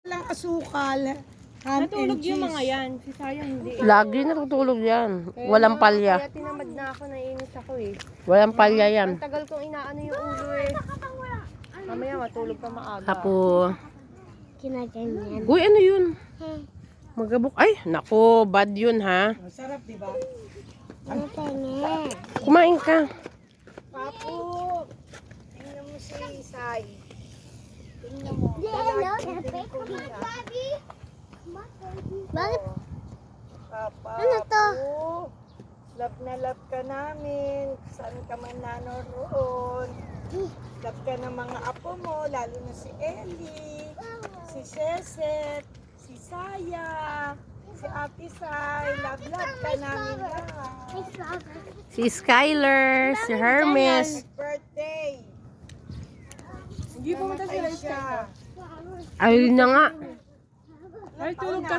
Walang asukal. Natulog yung mga yan. Si Sayang hindi. Lagi natutulog yan. Walang palya. Kaya tinamad na ako, naiinis ako eh. Walang palya yan. Ang tagal kong inaano yung ulo eh. Mamaya matulog ka maaga. Apo. Kinaganyan. Uy, ano yun? Magabok. Ay, nako, bad yun ha. Masarap, di ba? Kinaganyan. Kumain ka. Papu, tingnan mo si Isay. Tingnan mo. Bakit? Papa, Ano to? love na love ka namin. Saan ka man nanoroon. Love ka ng mga apo mo, lalo na si Ellie, si Ceset, si Saya, si Ate Sai. Love ka namin lahat. Si Skyler, si Hermes. Birthday. Hindi pumunta Namatay siya. Ayun na nga. Ay, tulog ka